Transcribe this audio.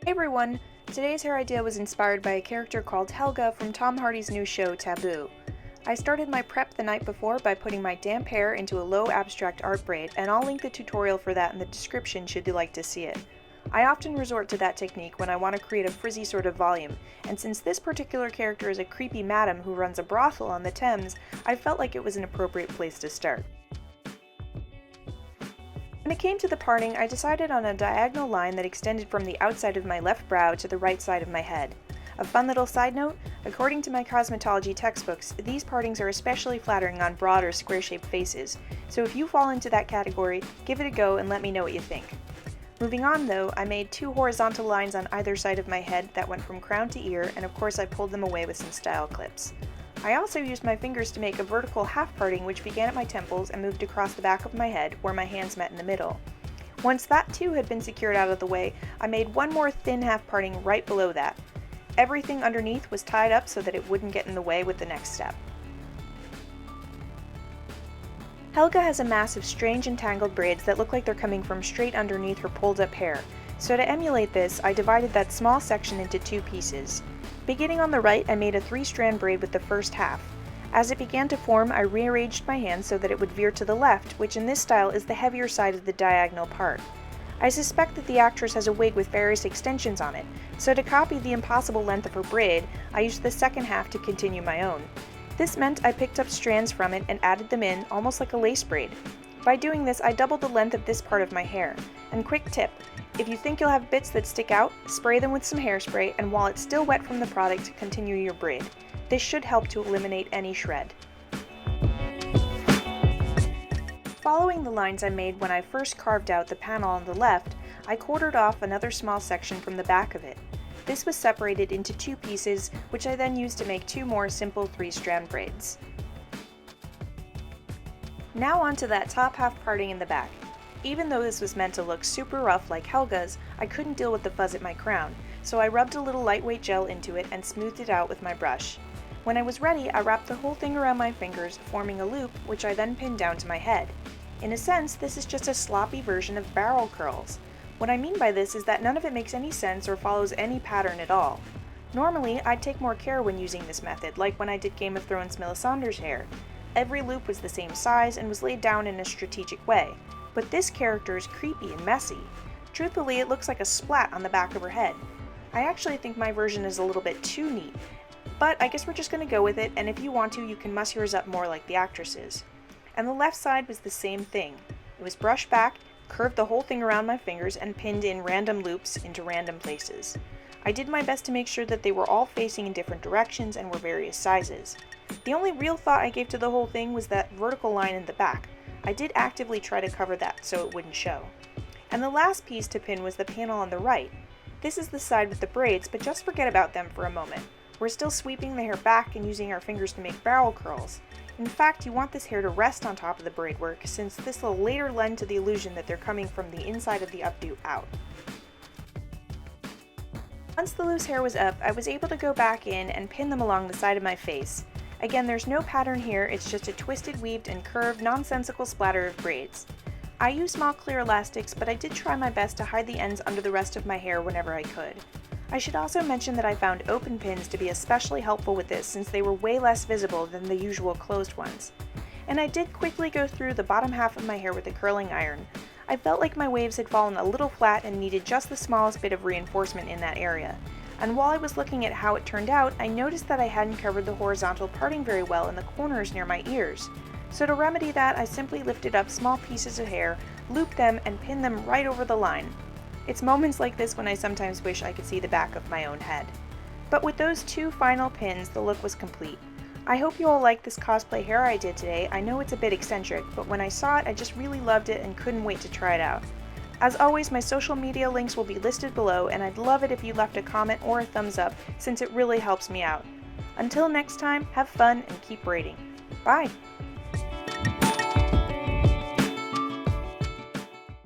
Hey everyone! Today's hair idea was inspired by a character called Helga from Tom Hardy's new show, Taboo. I started my prep the night before by putting my damp hair into a low abstract art braid, and I'll link the tutorial for that in the description should you like to see it. I often resort to that technique when I want to create a frizzy sort of volume, and since this particular character is a creepy madam who runs a brothel on the Thames, I felt like it was an appropriate place to start. When it came to the parting, I decided on a diagonal line that extended from the outside of my left brow to the right side of my head. A fun little side note, according to my cosmetology textbooks, these partings are especially flattering on broad or square-shaped faces, so if you fall into that category, give it a go and let me know what you think. Moving on though, I made two horizontal lines on either side of my head that went from crown to ear, and of course I pulled them away with some style clips. I also used my fingers to make a vertical half parting which began at my temples and moved across the back of my head where my hands met in the middle. Once that too had been secured out of the way, I made one more thin half parting right below that. Everything underneath was tied up so that it wouldn't get in the way with the next step. Helga has a mass of strange and tangled braids that look like they're coming from straight underneath her pulled up hair, so to emulate this, I divided that small section into two pieces. Beginning on the right, I made a 3-strand braid with the first half. As it began to form, I rearranged my hands so that it would veer to the left, which in this style is the heavier side of the diagonal part. I suspect that the actress has a wig with various extensions on it, so to copy the impossible length of her braid, I used the second half to continue my own. This meant I picked up strands from it and added them in, almost like a lace braid. By doing this, I doubled the length of this part of my hair. And quick tip, if you think you'll have bits that stick out, spray them with some hairspray, and while it's still wet from the product, continue your braid. This should help to eliminate any shred. Following the lines I made when I first carved out the panel on the left, I quartered off another small section from the back of it. This was separated into two pieces, which I then used to make two more simple 3-strand braids. Now onto that top half parting in the back. Even though this was meant to look super rough like Helga's, I couldn't deal with the fuzz at my crown, so I rubbed a little lightweight gel into it and smoothed it out with my brush. When I was ready, I wrapped the whole thing around my fingers, forming a loop, which I then pinned down to my head. In a sense, this is just a sloppy version of barrel curls. What I mean by this is that none of it makes any sense or follows any pattern at all. Normally, I'd take more care when using this method, like when I did Game of Thrones' Melisandre's hair. Every loop was the same size and was laid down in a strategic way. But this character is creepy and messy. Truthfully, it looks like a splat on the back of her head. I actually think my version is a little bit too neat, but I guess we're just going to go with it, and if you want to, you can muss yours up more like the actress's. And the left side was the same thing. It was brushed back, curved the whole thing around my fingers, and pinned in random loops into random places. I did my best to make sure that they were all facing in different directions and were various sizes. The only real thought I gave to the whole thing was that vertical line in the back. I did actively try to cover that so it wouldn't show. And the last piece to pin was the panel on the right. This is the side with the braids, but just forget about them for a moment. We're still sweeping the hair back and using our fingers to make barrel curls. In fact, you want this hair to rest on top of the braid work, since this will later lend to the illusion that they're coming from the inside of the updo out. Once the loose hair was up, I was able to go back in and pin them along the side of my face. Again, there's no pattern here, it's just a twisted, weaved, and curved, nonsensical splatter of braids. I used small clear elastics, but I did try my best to hide the ends under the rest of my hair whenever I could. I should also mention that I found open pins to be especially helpful with this since they were way less visible than the usual closed ones. And I did quickly go through the bottom half of my hair with a curling iron. I felt like my waves had fallen a little flat and needed just the smallest bit of reinforcement in that area. And while I was looking at how it turned out, I noticed that I hadn't covered the horizontal parting very well in the corners near my ears. So to remedy that, I simply lifted up small pieces of hair, looped them, and pinned them right over the line. It's moments like this when I sometimes wish I could see the back of my own head. But with those two final pins, the look was complete. I hope you all like this cosplay hair I did today. I know it's a bit eccentric, but when I saw it, I just really loved it and couldn't wait to try it out. As always, my social media links will be listed below, and I'd love it if you left a comment or a thumbs up, since it really helps me out. Until next time, have fun and keep braiding. Bye!